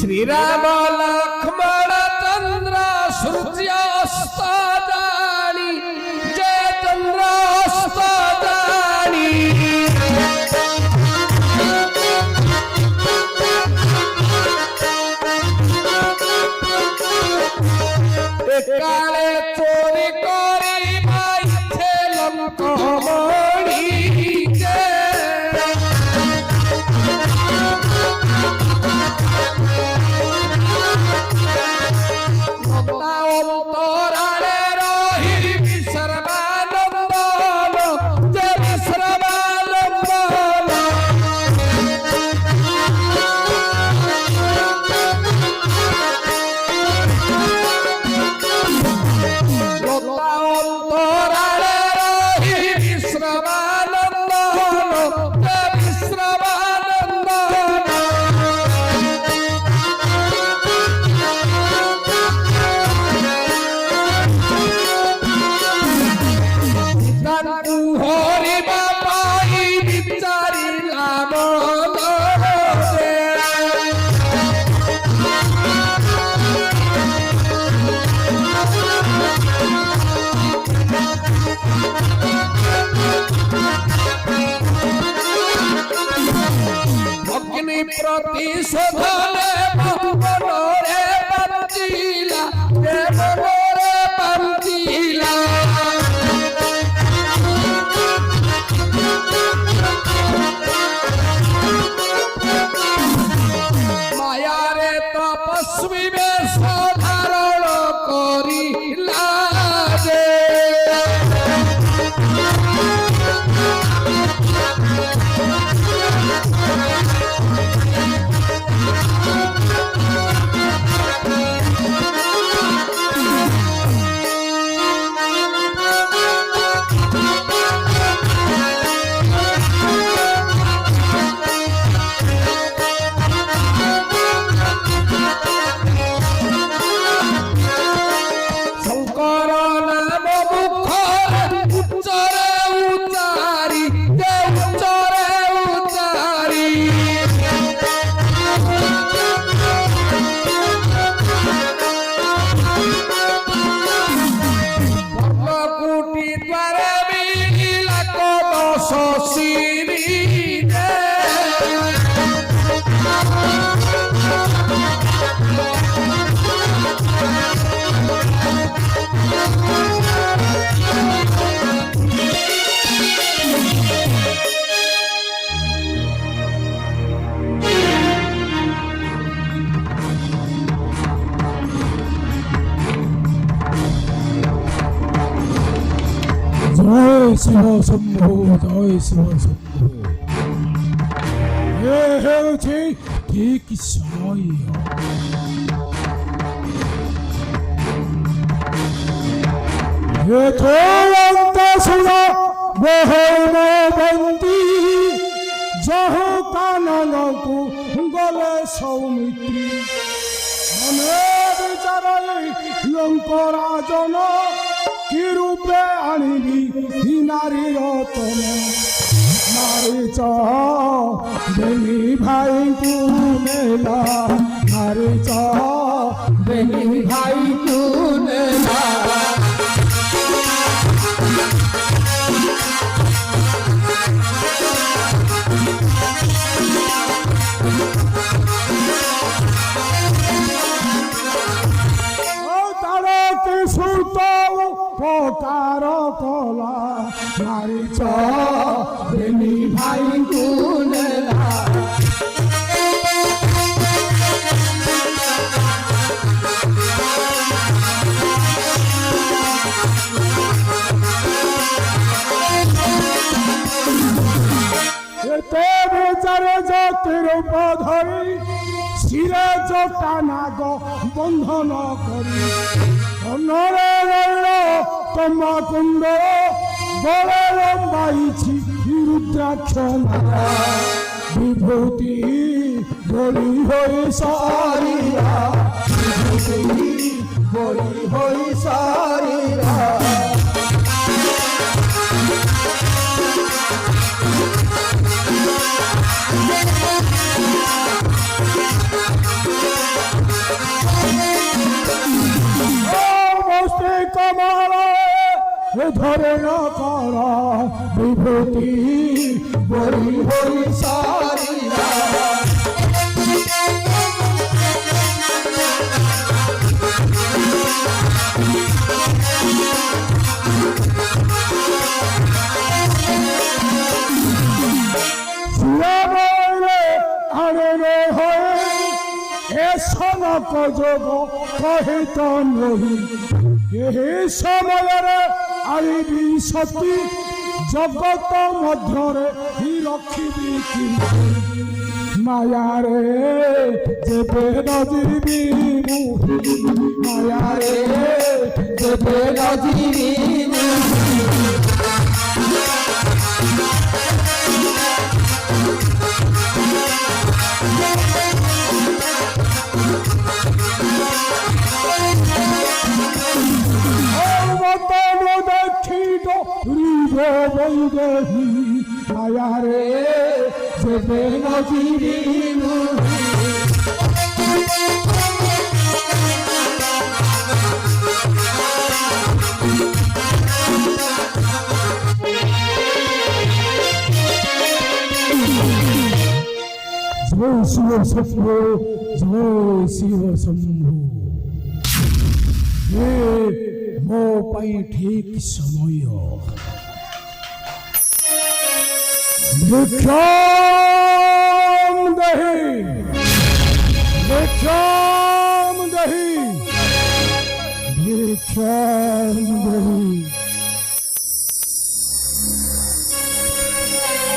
श्रीराम लक्ष्मण चंद्र सूर्यास्त जानी जय चंद्रास्त जानी काले चोरी करी माइथे लंकमणि प्रतिशोधने भवनरे पंचीला देवरे पंचीला माया रे तपस्वी में साधारण करिला जे जय शिव शंभो जय शिव शंभो ये ହେଉଛି ଠିକ୍ ସମୟ ये ତୁରନ୍ତ ଶୁଣ ବୋହମ ବନ୍ଦୀ ଯହୁ କାନନକୁ ଗଲେ ସୌମିତ୍ରୀ ମନେ ବିଚାରି ଲଙ୍କରାଜନ कि रूपे आनिबी नारी रतन नारी देवी भाई तू नेला नारी देवी भाई तू नेला पकार कला नारी देवी भाई गुनेला बेचारे ज्योतिर धरी शिरे जटा नाग बंधन करी अनरे तमा कुंड बड़े लंबाई रुद्राक्ष विभूति बड़ी हो सारिया विभूति बड़ी हो सारिया ধরে না করা বিভূতি বলি বলি সারিয়া যোগ কহিত নহি ଏହି ସମୟରେ ଆଣିବି ସତୀ ଜଗତ ମଧ୍ୟରେ ହିଁ ରଖିବି କିନ୍ତୁ ମାୟାରେ ଯେବେ ନଯିବି ମୁଁ ମାୟାରେ ଯେବେ ନଯିବି মায়ারে যেবে নজিবি জয় শিব শম্ভু জয় শিব শম্ভু ମୋ ପାଇଁ ଠିକ ସମୟ भिक्षाम दही भिक्षाम दही भिक्षाम दही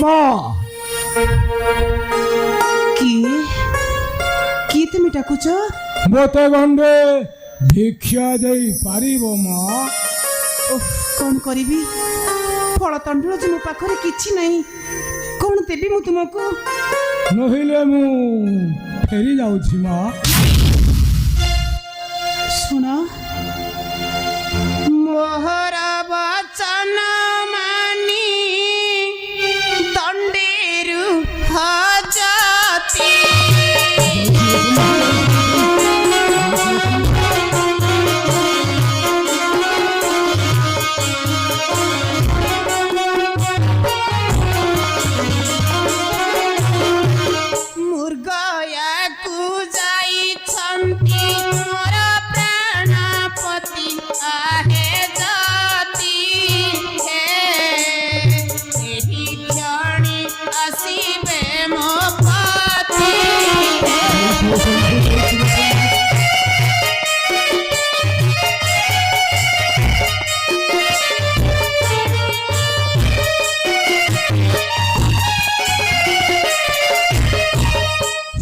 माँ কি তুমি ডাকুছ মতে গଣ୍ଡে ভিক্ষা দেই পারিব মা କଣ କରିବି ଫଳ ତଣ୍ଡୁଳ ଯେ ମୋ ପାଖରେ କିଛି ନାହିଁ କଣ ଦେବି ମୁଁ ତୁମକୁ ନହେଲେ ମୁଁ ଫେରି ଯାଉଛି ମା ଶୁଣ ମୋହର ବଚନ ମାନି ଦଣ୍ଡେରୁ ହଜତି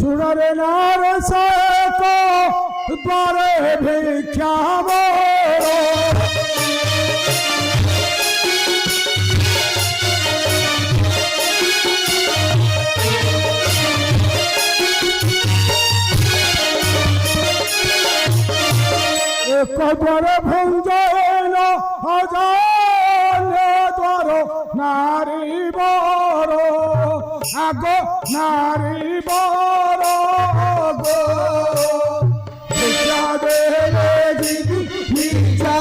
सुनरे नार से को बारे भिक्षा मोरो एक द्वार भुंजन हजार द्वार नारी बरो आगो नारी बरो गो भिक्षा दे दीदी भिक्षा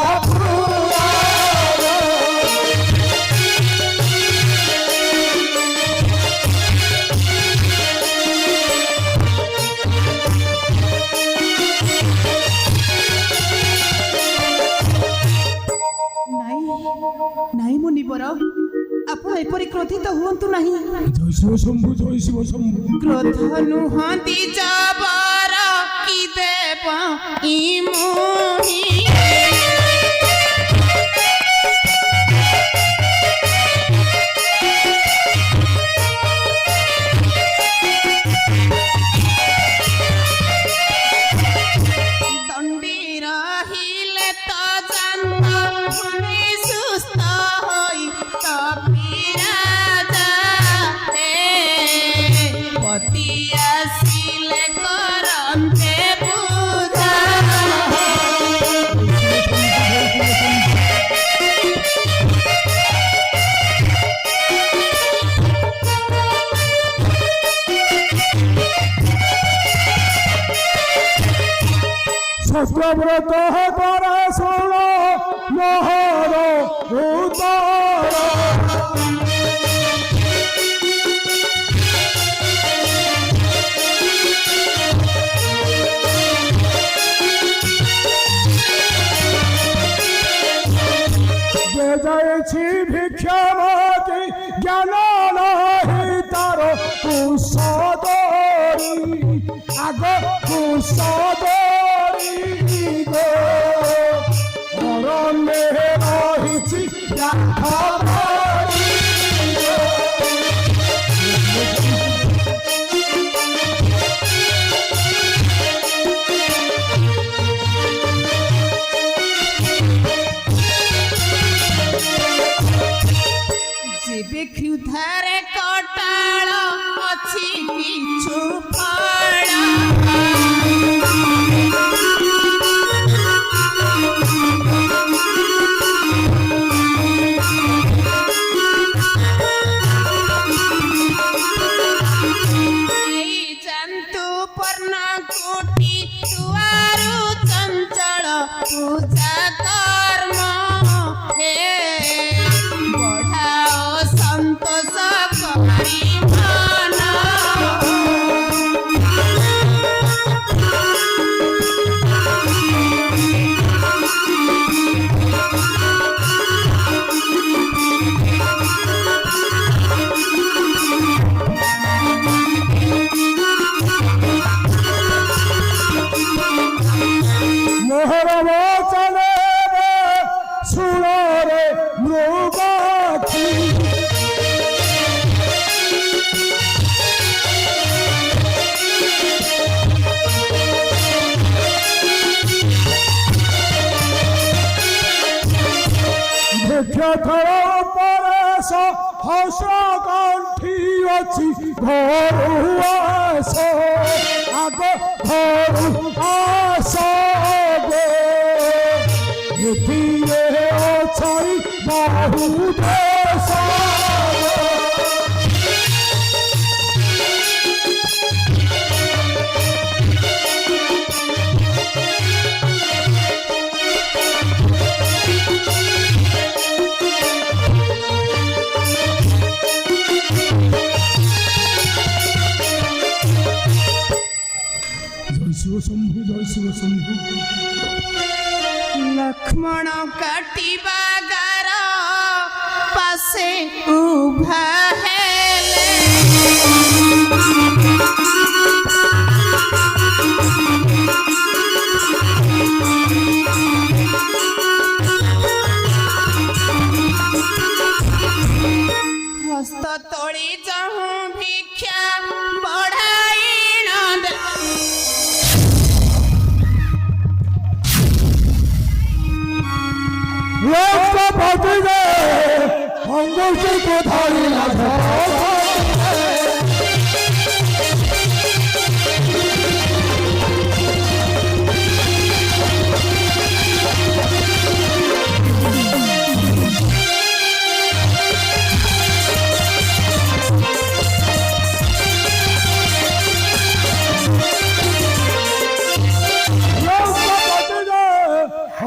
ନାଇଁ ମୁନିବର ଆପଣ ଏପରି କ୍ରୋଧିତ ହୁଅନ୍ତୁ ନାହିଁ ଜୟ ଶିବ ଶମ୍ଭୁ ଜୟ ଶିବ ଶମ୍ଭୁ କ୍ରୋଧ ନୁହନ୍ତି ଜବର କି ଦେବ ଇମୁହି सत्यव्रत द्वारा सुनो মোহর উদর যাইছি ভিক্ষা মাগি জ্ঞান নাহি তার কুশদরি আগ কুশদরি গো অরণ্যে রহিছি যাহারি যেবে ক্ষুধারে কটাଳ ଅଛି কিছু ଫଳ এই ଜନ୍ତୁ ପର୍ଣ୍ଣ କୋଟି ତୁଆରୁ ଚଞ୍ଚଳ ପୂଜା କର୍ମ ହେ ବଢ଼ାଅ ସନ୍ତୋଷ କରି ମନ মোহর বচনে সুরে মৃগাক্ষী ভিক্ষাথর পরেশ হস্র কণ্ঠী অছি ঘরু আস আগ ঘরু আস গে এথিরে অছই বহু দেশ জয় শিব শম্ভু জয় শিব শম্ভু লক্ষ্মণ কাটিবা গার পাশে উভা হেলে হস্ত তোଳି যহু ভিক্ষা বঢ়াই নদ পতি গে অঙ্গুষ্ঠী কোথায় না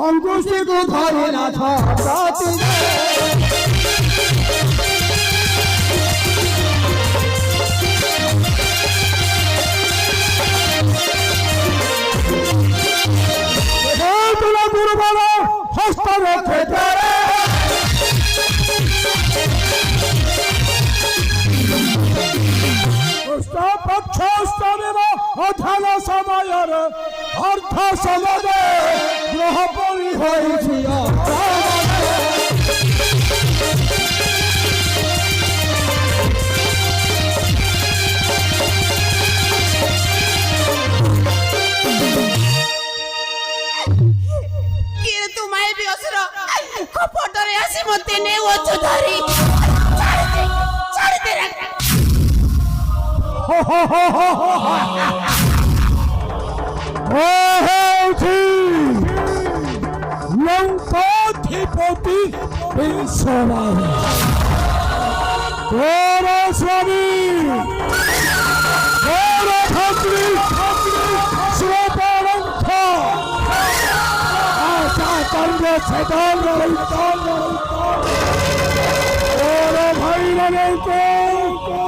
অঙ্কুশি কো ধরে না ছাতি তুলা দুর্বল হস্ত রেখে পক্ষ স্তরের অধন সময়ের অর্ধ সময়ে গ্রহ পরি হয়েছি କିରେ ତୁ ମାଇ ବି ଅସୁର କପଟରେ ଆସି ମତେ ନେଉଛୁ ଧରି ଛାଡ଼ି ଦେ ହେଉଛି ଲଙ୍କାଧିପତି ବିଂଶବାଣ ତୋର ସ୍ୱାମୀ ତୋର ଭଦ୍ରୀ ଶ୍ରବଣଙ୍କ ଆଶା କର୍ମ शैतान और भाई को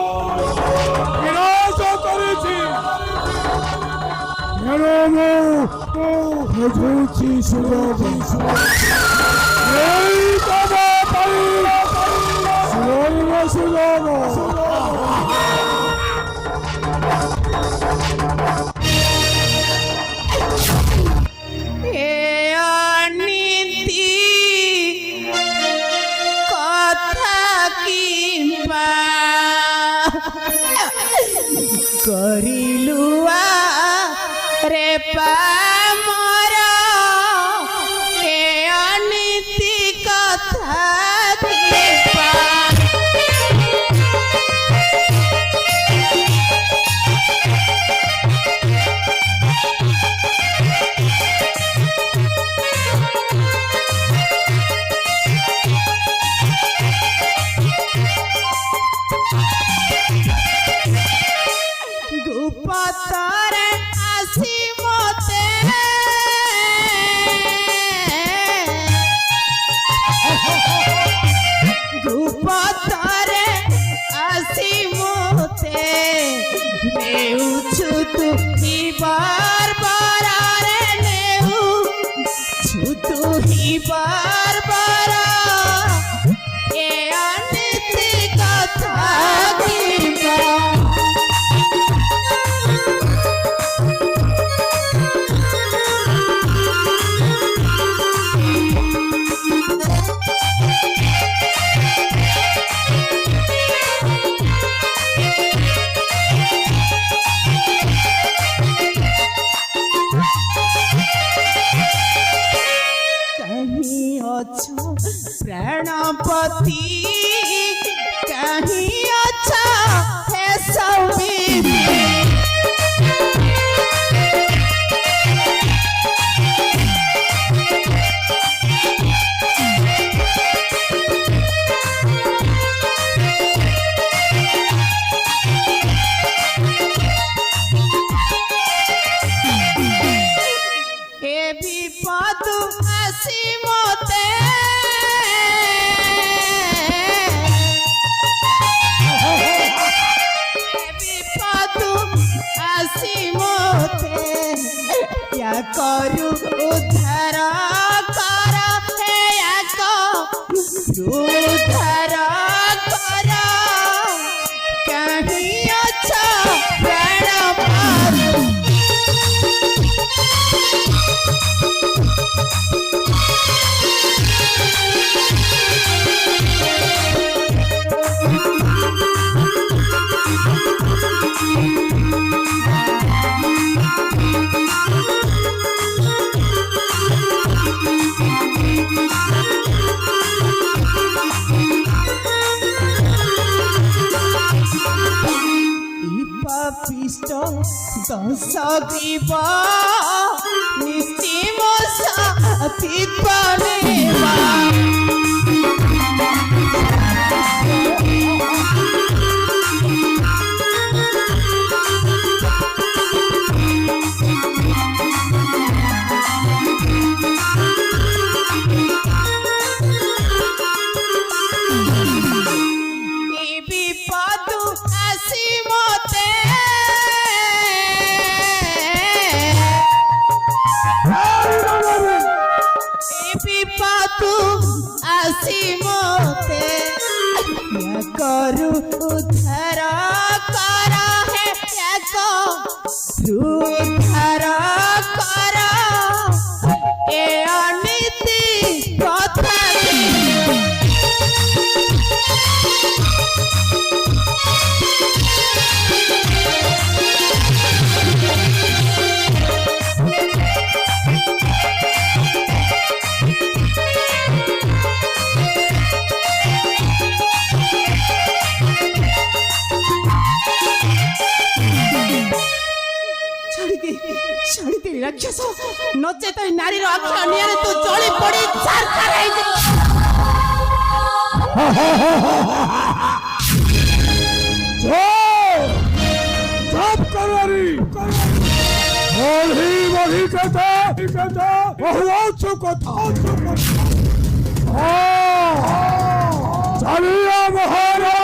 विनाश करेছি বুঝেছি সুযোগ এই বাবা পাই সুযোগ এ অনীতি কথা কিংবা করিলুয়া রে পামর এ অনীতি কথা কিংবা গুপতরে আসি মতে গুপতরে আসি মতে নেউছু তুই বারবারে নেউছু তুই বারবার এ অনীতি কথা কিংবা कहीं अच्छा प्राणपति कहीं अच्छा है सौमीरी ए विपद আসি মতে বিপদ আসি মতে ইয়া করু উদ্ধার কর হে এক উদ্ধার কর কহি অছ প্রাণ পারু পাপিষ্ট দশ গ্রীব নিশ্চিম সাথী পানেবা বিপদ আসি মতে বিপদ আসি মতে করু উদ্ধার কর হে এক উদ্ধার কর এ অনীতি কথা ଛାଡ଼ିଦେ ରାକ୍ଷସ ନଚେତ ଏ ନାରୀର ଆଖି ନିଆଁରେ ତୁ ଜଳି ପଡ଼ି ଛାରଖାର ହେଇଯିବୁ। चुप कर रही এই কথা বহুত কথা চালিয়া মহারাজ